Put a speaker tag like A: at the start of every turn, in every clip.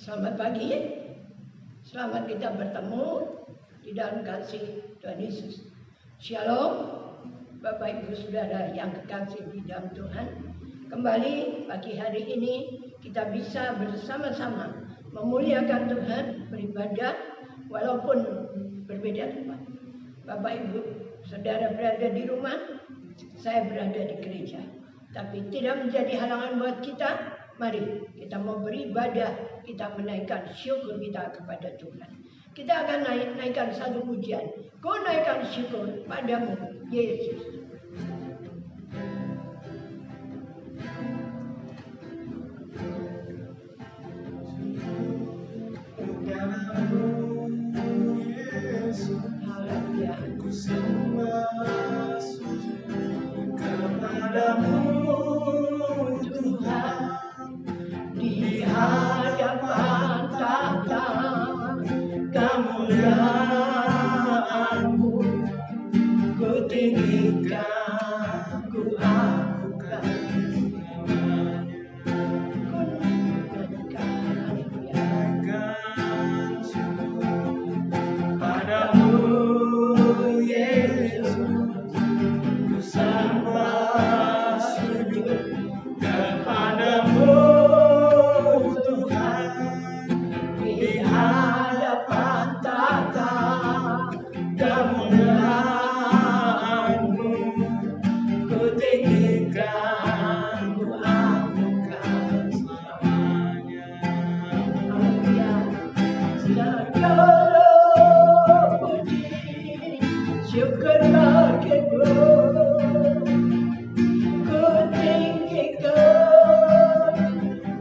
A: Selamat pagi, selamat kita bertemu di dalam kasih Tuhan Yesus. Shalom, Bapak Ibu Saudara yang kekasih di dalam Tuhan. Kembali pagi hari ini kita bisa bersama-sama memuliakan Tuhan, beribadah walaupun berbeda tempat. Bapak Ibu Saudara berada di rumah, saya berada di gereja. Tapi tidak menjadi halangan buat kita. Mari kita mau beribadah, kita menaikkan syukur kita kepada Tuhan. Kita akan naikkan satu pujian. Ku naikkan syukur padamu, Yesus. Haleluya. Ku sembah kepadamu Tuhan. Di hadapan tahta kemuliaan-Mu, ku tinggikan, ku agungkan namanya. Ku naikkan syukur padamu, Yesus. Ku sembah sujud kepadamu Tuhan. Di hadapan tahta kemuliaan-Mu, ku tinggikan, ku agungkan selamanya. Haleluya. Segala puji syukur bagimu, ku tinggikan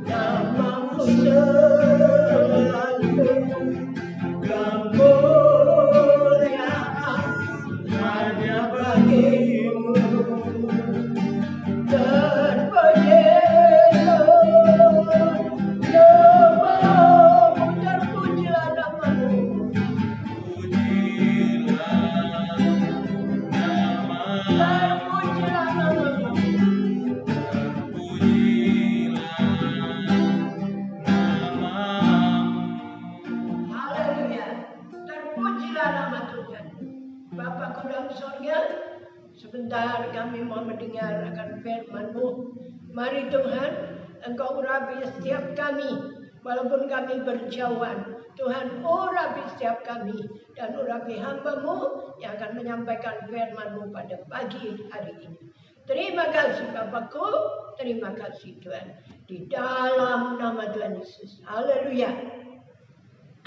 A: nama-Mu selalu. Kemuliaan hanya bagi-Mu. Terpuji namamu, terpujilah namamu. Terpujilah namamu. Haleluya. Terpujilah nama Tuhan. Bapakku dalam surga, sebentar kami mau mendengar akan firman-Mu. Mari Tuhan, Engkau urapi setiap kami, walaupun kami berjauhan. Tuhan urapi setiap kami, dan urapi hamba-Mu yang akan menyampaikan firman-Mu pada pagi hari ini. Terima kasih Bapakku, terima kasih Tuhan. Di dalam nama Tuhan Yesus. Haleluya.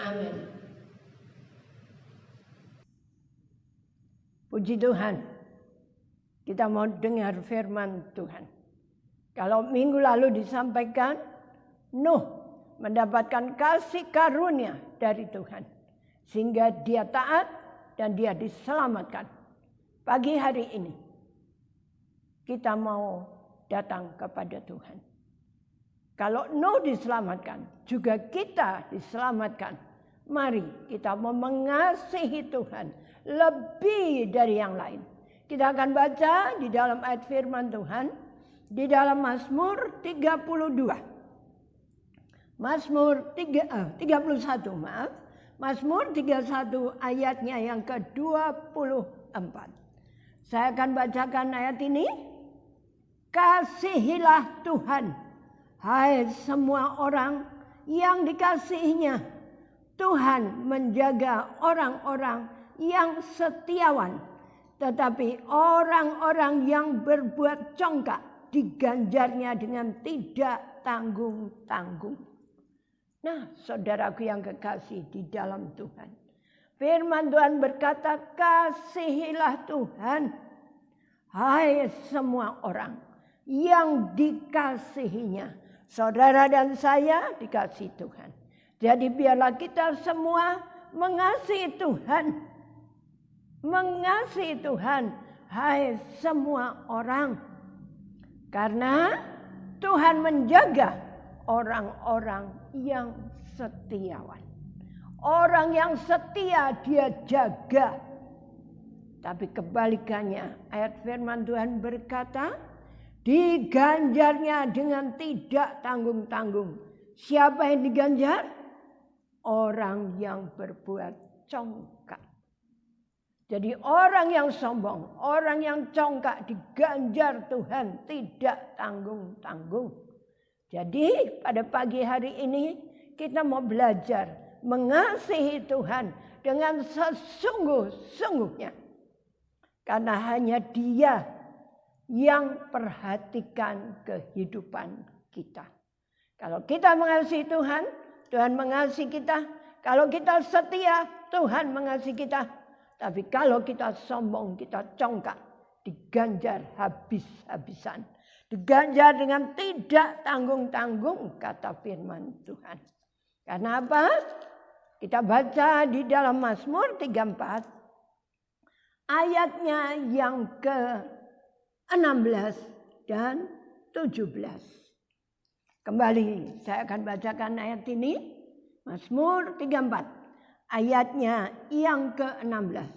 A: Amin. Puji Tuhan. Kita mau dengar firman Tuhan. Kalau minggu lalu disampaikan, Nuh mendapatkan kasih karunia dari Tuhan. Sehingga dia taat dan dia diselamatkan. Pagi hari ini, kita mau datang kepada Tuhan. Kalau Nuh diselamatkan, juga kita diselamatkan. Mari kita mau mengasihi Tuhan lebih dari yang lain. Kita akan baca di dalam ayat firman Tuhan, di dalam Mazmur 32. Mazmur 31, maaf. Mazmur 31 ayatnya yang ke-24. Saya akan bacakan ayat ini. Kasihilah Tuhan, hai semua orang yang dikasihinya. Tuhan menjaga orang-orang yang setiawan. Tetapi orang-orang yang berbuat congkak diganjarnya dengan tidak tanggung-tanggung. Nah, saudaraku yang kekasih di dalam Tuhan. Firman Tuhan berkata, kasihilah Tuhan, hai semua orang yang dikasihinya. Saudara dan saya dikasihi Tuhan. Jadi biarlah kita semua mengasihi Tuhan. Mengasihi Tuhan, hai semua orang. Karena Tuhan menjaga orang-orang yang setiawan. Orang yang setia dia jaga. Tapi kebalikannya, ayat firman Tuhan berkata, diganjarnya dengan tidak tanggung-tanggung. Siapa yang diganjar? orang yang berbuat congkak. Jadi orang yang sombong, orang yang congkak diganjar Tuhan tidak tanggung-tanggung. Jadi pada pagi hari ini kita mau belajar mengasihi Tuhan dengan sesungguh-sungguhnya. Karena hanya Dia yang perhatikan kehidupan kita. Kalau kita mengasihi Tuhan, Tuhan mengasihi kita. Kalau kita setia, Tuhan mengasihi kita. Tapi kalau kita sombong, kita congkak, diganjar habis-habisan. Diganjar dengan tidak tanggung-tanggung, kata firman Tuhan. Karena apa? Kita baca di dalam Mazmur 34, ayatnya yang ke-16 dan 17. Kembali, saya akan bacakan ayat ini. Mazmur 34. Ayatnya yang ke-16.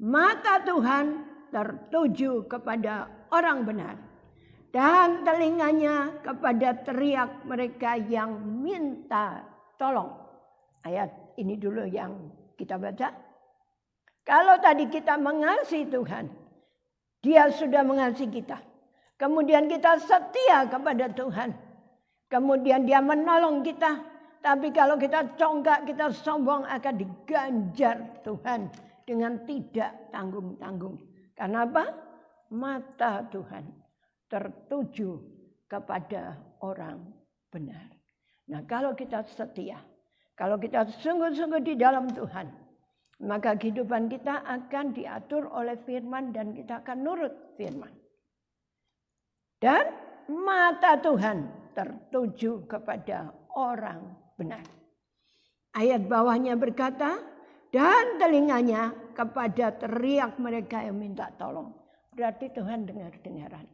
A: Mata Tuhan tertuju kepada orang benar. Dan telinganya kepada teriak mereka yang minta tolong. Ayat ini dulu yang kita baca. Kalau tadi kita mengasihi Tuhan. Dia sudah mengasihi kita. Kemudian kita setia kepada Tuhan. Kemudian Dia menolong kita. Tapi kalau kita congkak, kita sombong akan diganjar Tuhan dengan tidak tanggung-tanggung. Karena apa? Mata Tuhan tertuju kepada orang benar. Nah, kalau kita setia, kalau kita sungguh-sungguh di dalam Tuhan, maka kehidupan kita akan diatur oleh firman dan kita akan nurut firman. Dan mata Tuhan tertuju kepada orang benar. Ayat bawahnya berkata, dan telinganya kepada teriak mereka yang minta tolong. Berarti Tuhan dengar-dengaran.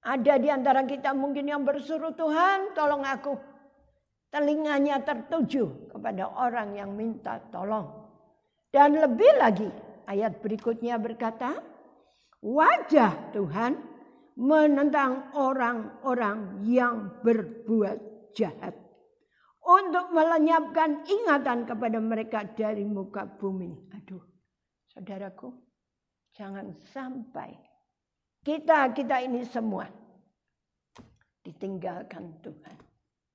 A: Ada di antara kita mungkin yang bersuruh, Tuhan tolong aku. Telinganya tertuju kepada orang yang minta tolong. Dan lebih lagi, ayat berikutnya berkata, wajah Tuhan menentang orang-orang yang berbuat jahat. Untuk melenyapkan ingatan kepada mereka dari muka bumi. Aduh, saudaraku, jangan sampai kita ini semua ditinggalkan Tuhan.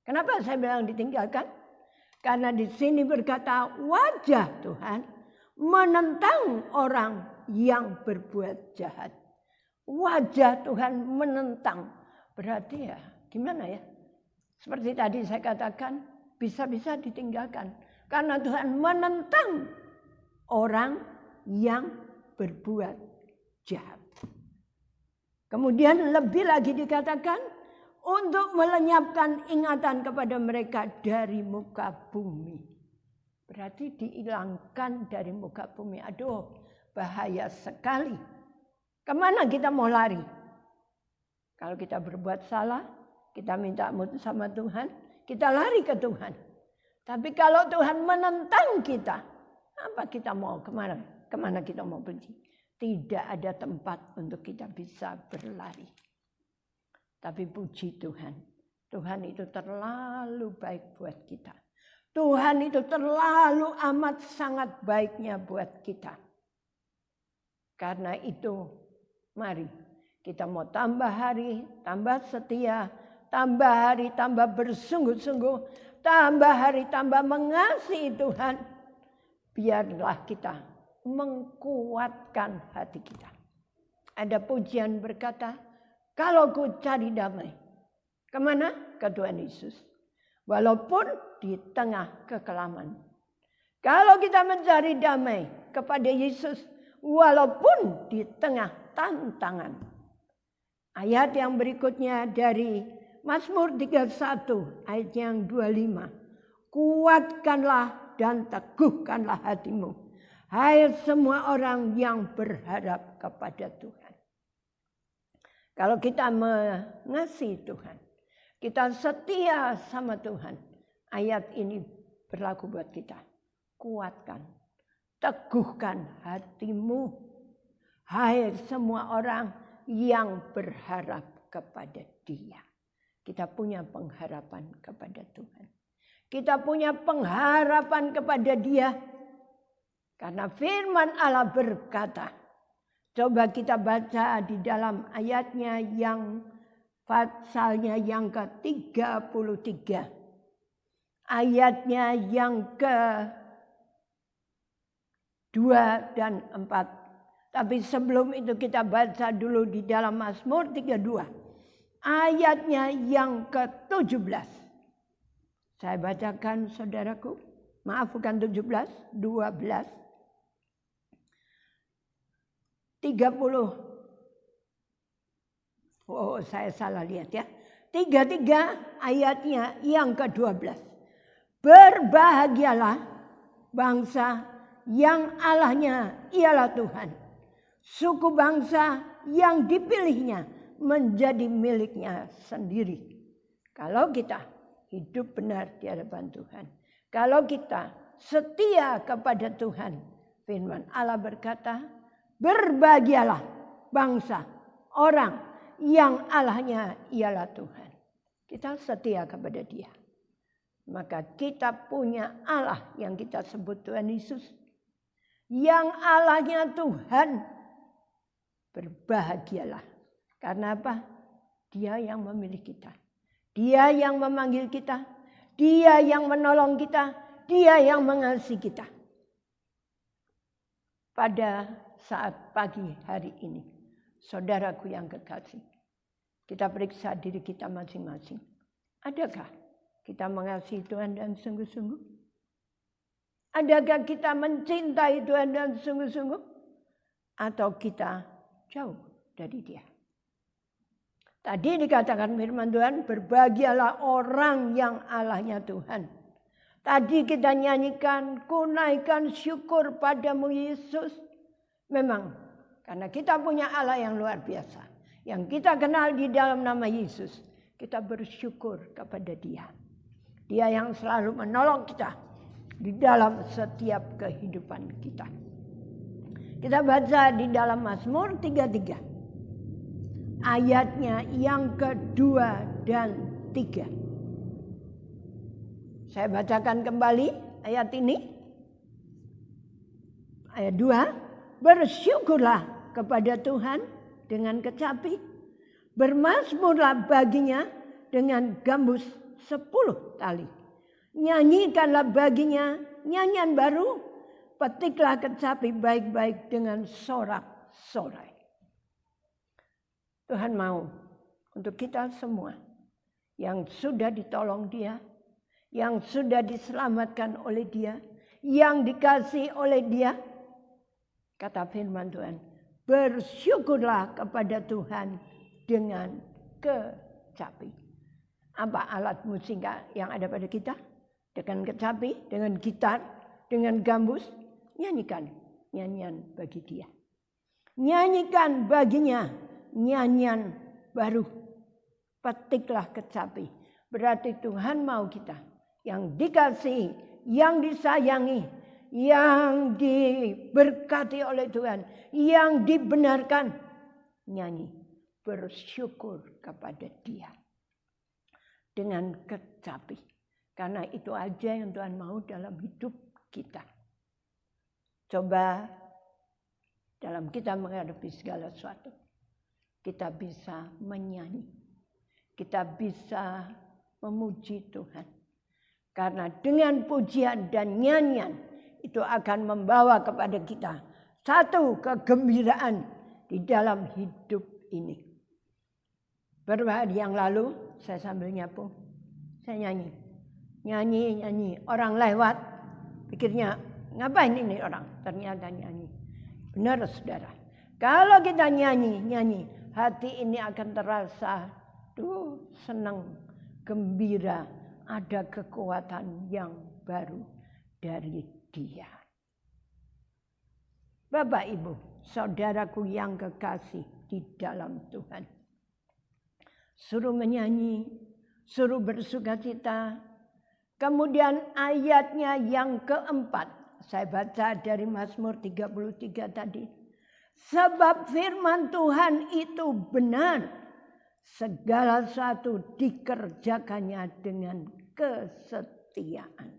A: Kenapa saya bilang ditinggalkan? Karena di sini berkata wajah Tuhan menentang orang yang berbuat jahat. Wajah Tuhan menentang. Berarti ya gimana ya? Seperti tadi saya katakan, bisa-bisa ditinggalkan. Karena Tuhan menentang orang yang berbuat jahat. Kemudian lebih lagi dikatakan, untuk melenyapkan ingatan kepada mereka dari muka bumi. Berarti dihilangkan dari muka bumi. Aduh, bahaya sekali. Kemana kita mau lari? Kalau kita berbuat salah, kita minta ampun sama Tuhan, kita lari ke Tuhan. Tapi kalau Tuhan menentang kita, apa kita mau kemana? Kemana kita mau pergi? Tidak ada tempat untuk kita bisa berlari. Tapi puji Tuhan. Tuhan itu terlalu baik buat kita. Tuhan itu terlalu amat sangat baiknya buat kita. Karena itu, mari kita mau tambah hari, tambah setia, tambah hari, tambah bersungguh-sungguh, tambah hari, tambah mengasihi Tuhan. Biarlah kita mengkuatkan hati kita. Ada pujian berkata, kalau ku cari damai, kemana? Ke Tuhan Yesus. Walaupun di tengah kekelaman. Kalau kita mencari damai kepada Yesus, walaupun di tengah tantangan. Ayat yang berikutnya dari Mazmur 31 ayat yang 25. Kuatkanlah dan teguhkanlah hatimu. Hai semua orang yang berharap kepada Tuhan. Kalau kita mengasihi Tuhan, kita setia sama Tuhan, ayat ini berlaku buat kita. Kuatkan, teguhkan hatimu. Hai semua orang yang berharap kepada Dia. Kita punya pengharapan kepada Tuhan. Kita punya pengharapan kepada Dia. Karena firman Allah berkata, coba kita baca di dalam ayatnya yang pasalnya yang ke-33. Ayatnya yang ke-2 dan 4. Tapi sebelum itu kita baca dulu di dalam Mazmur 32. Ayatnya yang ke-17. Saya bacakan saudaraku. Maaf bukan 17, 12. 30. Oh saya salah lihat ya. 33 ayatnya yang ke-12. Berbahagialah bangsa yang Allahnya ialah Tuhan. Suku bangsa yang dipilihnya menjadi miliknya sendiri. Kalau kita hidup benar di hadapan Tuhan. Kalau kita setia kepada Tuhan. Firman Allah berkata, berbahagialah bangsa, orang yang Allahnya ialah Tuhan. Kita setia kepada Dia. Maka kita punya Allah yang kita sebut Tuhan Yesus. Yang Allahnya Tuhan. Berbahagialah. Karena apa? Dia yang memilih kita. Dia yang memanggil kita. Dia yang menolong kita. Dia yang mengasihi kita. Pada saat pagi hari ini. Saudaraku yang kekasih. Kita periksa diri kita masing-masing. Adakah kita mengasihi Tuhan dan sungguh-sungguh? Adakah kita mencintai Tuhan dan sungguh-sungguh? Atau kita jauh dari Dia? Tadi dikatakan firman Tuhan, berbahagialah orang yang Allahnya Tuhan. Tadi kita nyanyikan, kunaikan syukur padamu Yesus. Memang, karena kita punya Allah yang luar biasa. Yang kita kenal di dalam nama Yesus. Kita bersyukur kepada Dia. Dia yang selalu menolong kita di dalam setiap kehidupan kita. Kita baca di dalam Mazmur 33. Ayatnya yang ke-2 dan 3. Saya bacakan kembali ayat ini. Ayat 2. Bersyukurlah kepada Tuhan dengan kecapi. Bermazmurlah baginya dengan gambus 10 tali. Nyanyikanlah baginya nyanyian baru. Petiklah kecapi baik-baik dengan sorak-sorai. Tuhan mau untuk kita semua yang sudah ditolong Dia, yang sudah diselamatkan oleh Dia, yang dikasihi oleh Dia. Kata firman Tuhan, bersyukurlah kepada Tuhan dengan kecapi. Apa alat musik yang ada pada kita? Dengan kecapi, dengan gitar, dengan gambus. Nyanyikan nyanyian bagi Dia. Nyanyikan baginya nyanyian baru. Petiklah kecapi. Berarti Tuhan mau kita yang dikasihi, yang disayangi, yang diberkati oleh Tuhan, yang dibenarkan. Nyanyi, bersyukur kepada Dia. Dengan kecapi. Karena itu aja yang Tuhan mau dalam hidup kita. Coba dalam kita menghadapi segala sesuatu. Kita bisa menyanyi. Kita bisa memuji Tuhan. Karena dengan pujian dan nyanyian itu akan membawa kepada kita satu kegembiraan di dalam hidup ini. Beberapa hari yang lalu saya sambil nyapu, saya nyanyi. Orang lewat, pikirnya ngapain ini orang? Ternyata nyanyi. Benar saudara. Kalau kita nyanyi, hati ini akan terasa senang, gembira, ada kekuatan yang baru dari Dia. Bapak Ibu, saudaraku yang kekasih di dalam Tuhan. Suruh menyanyi, suruh bersukacita. Kemudian ayatnya yang keempat. Saya baca dari Mazmur 33 tadi. Sebab firman Tuhan itu benar. Segala sesuatu dikerjakannya dengan kesetia. kesetiaan.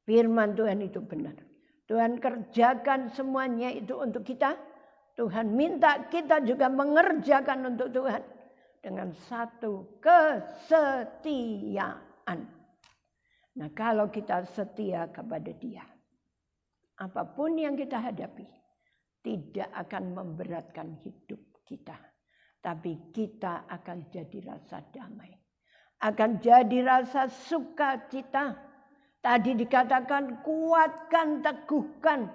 A: Firman Tuhan itu benar. Tuhan kerjakan semuanya itu untuk kita. Tuhan minta kita juga mengerjakan untuk Tuhan. Dengan satu kesetiaan. Nah, kalau kita setia kepada Dia, apapun yang kita hadapi tidak akan memberatkan hidup kita. Tapi kita akan jadi rasa damai. Akan jadi rasa sukacita. Tadi dikatakan kuatkan, teguhkan.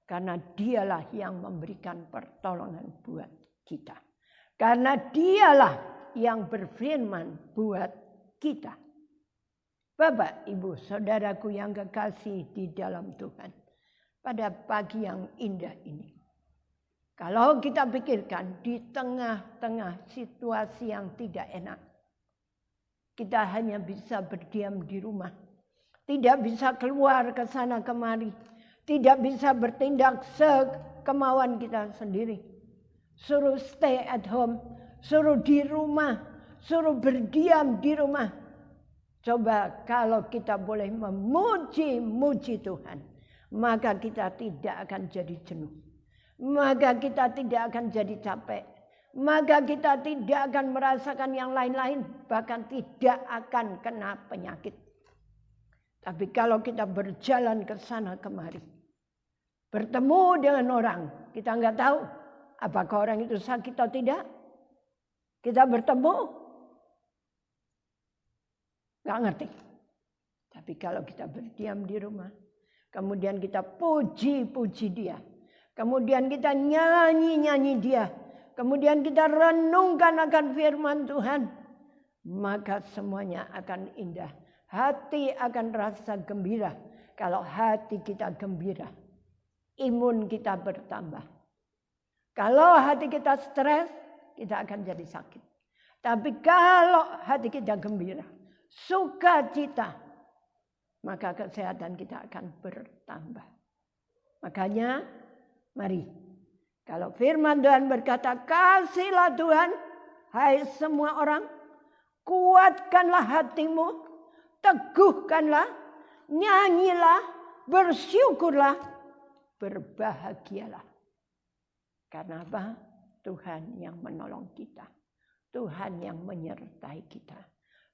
A: Karena Dialah yang memberikan pertolongan buat kita. Karena Dialah yang berfirman buat kita. Bapak, Ibu, saudaraku yang kekasih di dalam Tuhan. Pada pagi yang indah ini. Kalau kita pikirkan di tengah-tengah situasi yang tidak enak. Kita hanya bisa berdiam di rumah. Tidak bisa keluar ke sana kemari. Tidak bisa bertindak sekemauan kita sendiri. Suruh stay at home. Suruh di rumah. Suruh berdiam di rumah. Coba kalau kita boleh memuji-muji Tuhan. Maka kita tidak akan jadi jenuh. Maka kita tidak akan jadi capek. Maka kita tidak akan merasakan yang lain-lain. Bahkan tidak akan kena penyakit. Tapi kalau kita berjalan ke sana kemari. Bertemu dengan orang. Kita nggak tahu apakah orang itu sakit atau tidak. Kita bertemu. Nggak ngerti. Tapi kalau kita berdiam di rumah. Kemudian kita puji-puji Dia. Kemudian kita nyanyi-nyanyi Dia. Kemudian kita renungkan akan firman Tuhan. Maka semuanya akan indah. Hati akan rasa gembira. Kalau hati kita gembira, imun kita bertambah. Kalau hati kita stres, kita akan jadi sakit. Tapi kalau hati kita gembira, sukacita, maka kesehatan kita akan bertambah. Makanya, mari. Kalau firman Tuhan berkata, kasihlah Tuhan, hai semua orang, kuatkanlah hatimu, teguhkanlah, nyanyilah, bersyukurlah, berbahagialah. Karena apa? Tuhan yang menolong kita. Tuhan yang menyertai kita.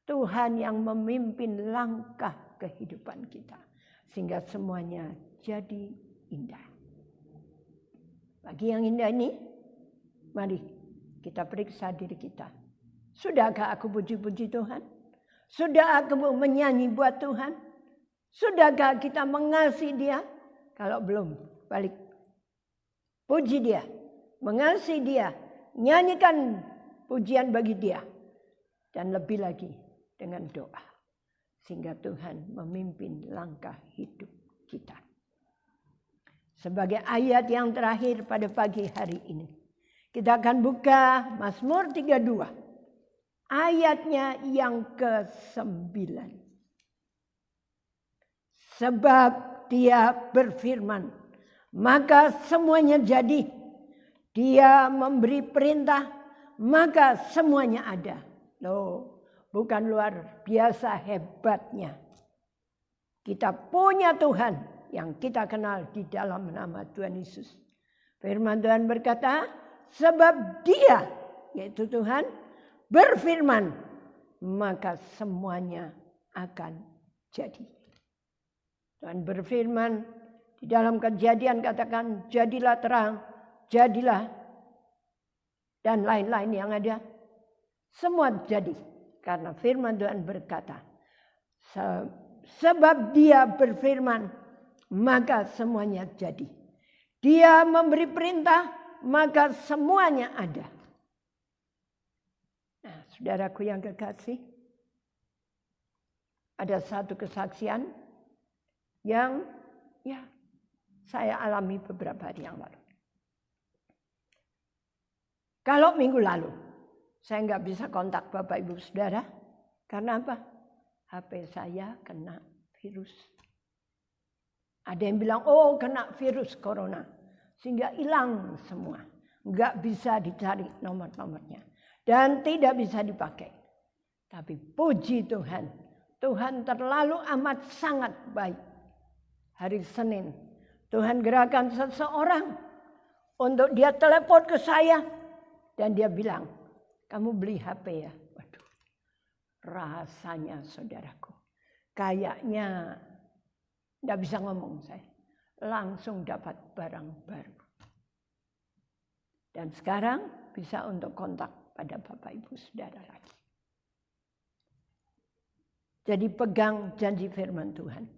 A: Tuhan yang memimpin langkah kehidupan kita. Sehingga semuanya jadi indah. Pagi yang indah ini, mari kita periksa diri kita. Sudahkah aku puji-puji Tuhan? Sudah aku menyanyi buat Tuhan? Sudahkah kita mengasihi Dia? Kalau belum, balik. Puji Dia. Mengasihi Dia. Nyanyikan pujian bagi Dia. Dan lebih lagi dengan doa. Sehingga Tuhan memimpin langkah hidup kita. Sebagai ayat yang terakhir pada pagi hari ini. Kita akan buka Mazmur 32. Ayatnya yang ke-9. Sebab Dia berfirman, maka semuanya jadi. Dia memberi perintah, maka semuanya ada. Loh, bukan luar biasa hebatnya. Kita punya Tuhan yang kita kenal di dalam nama Tuhan Yesus. Firman Tuhan berkata, sebab Dia, yaitu Tuhan, berfirman, maka semuanya akan jadi. Tuhan berfirman, di dalam Kejadian katakan, jadilah terang, jadilah, dan lain-lain yang ada. Semua jadi, karena firman Tuhan berkata, sebab Dia berfirman, maka semuanya jadi. Dia memberi perintah, maka semuanya ada. Nah, saudaraku yang kekasih, ada satu kesaksian yang saya alami beberapa hari yang lalu. Kalau minggu lalu, saya nggak bisa kontak Bapak Ibu Saudara. Karena apa? HP saya kena virus. Ada yang bilang, oh kena virus corona. Sehingga hilang semua. Nggak bisa dicari nomor-nomornya. Dan tidak bisa dipakai. Tapi puji Tuhan, Tuhan terlalu amat sangat baik. Hari Senin, Tuhan gerakan seseorang untuk dia telepon ke saya. Dan dia bilang, kamu beli HP ya? Waduh, rasanya saudaraku. Kayaknya tidak bisa ngomong saya. Langsung dapat barang baru. Dan sekarang bisa untuk kontak pada Bapak Ibu Saudara lagi. Jadi pegang janji firman Tuhan.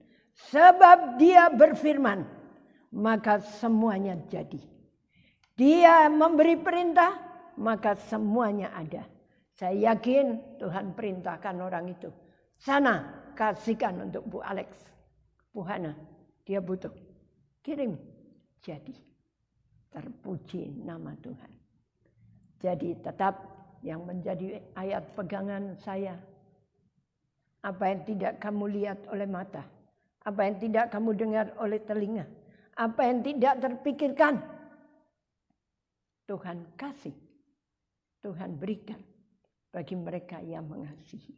A: Sebab dia berfirman, maka semuanya jadi. Dia memberi perintah, maka semuanya ada. Saya yakin Tuhan perintahkan orang itu. Sana kasihkan untuk Bu Alex. Bu Hana, dia butuh. Kirim. Jadi. Terpuji nama Tuhan. Jadi tetap yang menjadi ayat pegangan saya. Apa yang tidak kamu lihat oleh mata. Apa yang tidak kamu dengar oleh telinga. Apa yang tidak terpikirkan. Tuhan kasih. Tuhan berikan. Bagi mereka yang mengasihi.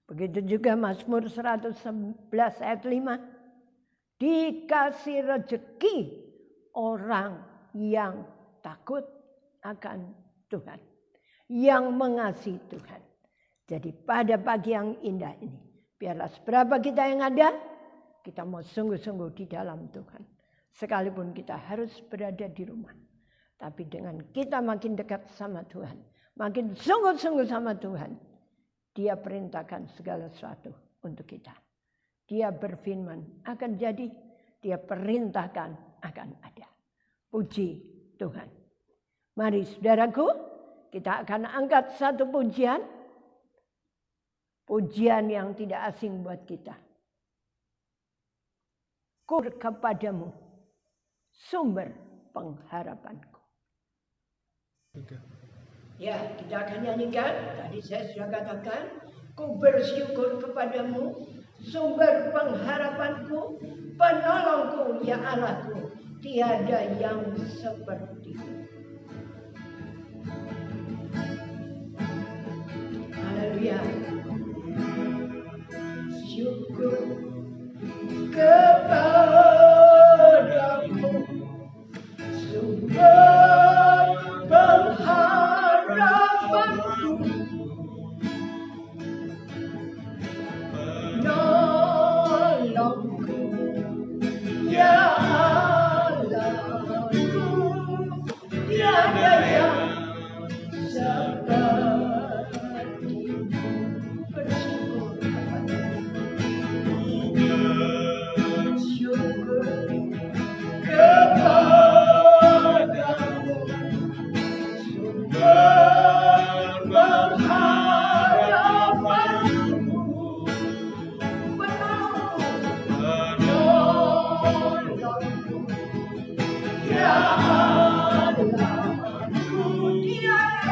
A: Begitu juga Mazmur 111 ayat 5. Dikasih rezeki orang yang takut akan Tuhan. Yang mengasihi Tuhan. Jadi pada pagi yang indah ini. Biarlah seberapa kita yang ada. Kita mau sungguh-sungguh di dalam Tuhan. Sekalipun kita harus berada di rumah. Tapi dengan kita makin dekat sama Tuhan. Makin sungguh-sungguh sama Tuhan. Dia perintahkan segala sesuatu untuk kita. Dia berfirman akan jadi. Dia perintahkan akan ada. Puji Tuhan. Mari saudaraku, kita akan angkat satu pujian. Pujian yang tidak asing buat kita. Kur kepadamu, sumber pengharapanku. Ya, kita akan nyanyikan. Tadi saya sudah katakan, ku bersyukur kepadamu, sumber pengharapanku, penolongku, ya Allahku. Tiada yang seperti. Haleluya. Syukur kepadamu, sumber pengharapanku, penolongku, ya tiada yang seperti. Bersyukur kepadamu, sumber pengharapanku, penolongku, ya tiada yang seperti kita. Bersyukur kepadamu, sumber pengharapanku, penolongku, ya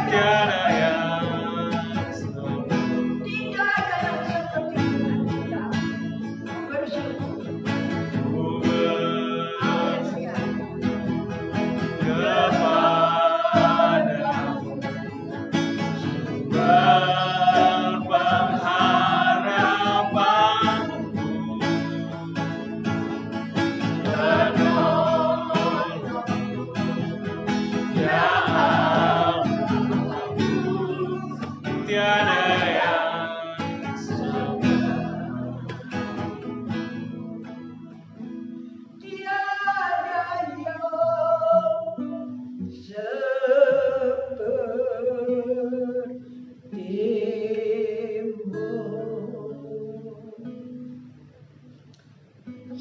A: tiada yang seperti. Tiada yang sepertimu.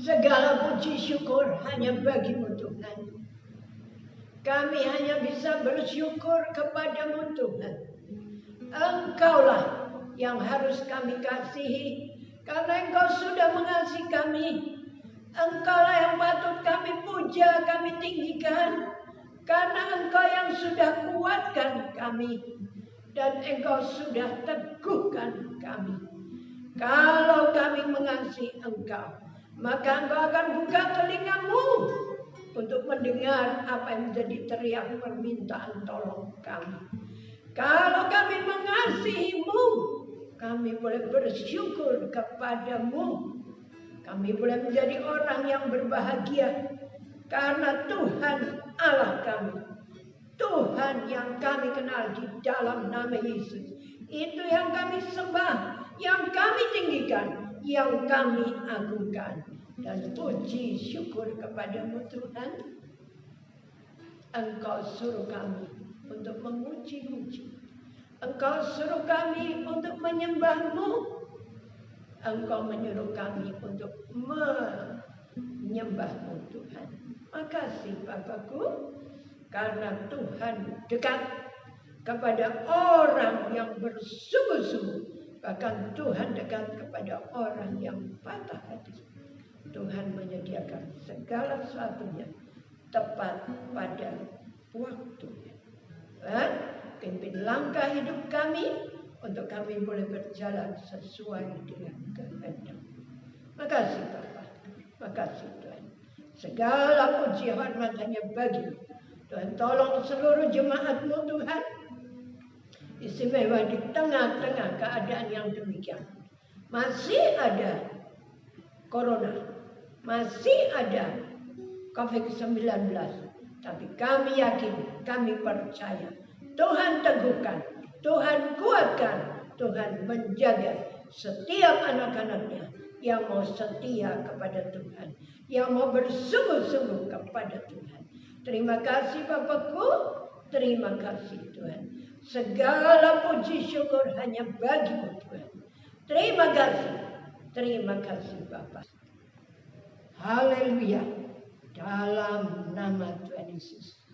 A: Segala puji syukur hanya bagimu Tuhan. Kami hanya bisa bersyukur kepadamu Tuhan. Engkaulah yang harus kami kasihi. Karena Engkau sudah mengasihi kami. Engkaulah yang patut kami puja, kami tinggikan. Karena Engkau yang sudah kuatkan kami. Dan Engkau sudah teguhkan kami. Kalau kami mengasihi Engkau, maka Engkau akan buka telingamu untuk mendengar apa yang menjadi teriak permintaan tolong kami. Kalau kami mengasihi-Mu, kami boleh bersyukur kepadamu. Kami boleh menjadi orang yang berbahagia karena Tuhan Allah kami, Tuhan yang kami kenal di dalam nama Yesus. Itu yang kami sembah, yang kami tinggikan, yang kami agungkan. Dan puji syukur kepadamu Tuhan. Engkau suruh kami untuk memuji-muji. Engkau suruh kami untuk menyembahmu. Engkau menyuruh kami untuk menyembahmu Tuhan. Makasih Bapakku, karena Tuhan dekat kepada orang yang bersungguh-sungguh. Bahkan Tuhan dekat kepada orang yang patah hati. Tuhan menyediakan segala sesuatunya tepat pada waktunya. Pimpin langkah hidup kami untuk kami boleh berjalan sesuai dengan kehendak. Makasih Bapa, makasih Tuhan. Segala puji hormat hanya bagi Tuhan. Tolong seluruh jemaat-Mu Tuhan, istimewa di tengah-tengah keadaan yang demikian. Masih ada corona, masih ada COVID-19, tapi kami yakin, kami percaya Tuhan teguhkan, Tuhan kuatkan, Tuhan menjaga setiap anak-anaknya yang mau setia kepada Tuhan, yang mau bersungguh-sungguh kepada Tuhan. Terima kasih Bapakku, terima kasih Tuhan. Segala puji syukur hanya bagi-Mu Tuhan. Terima kasih Bapa. Haleluya, dalam nama Tuhan Yesus.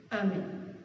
A: Amin.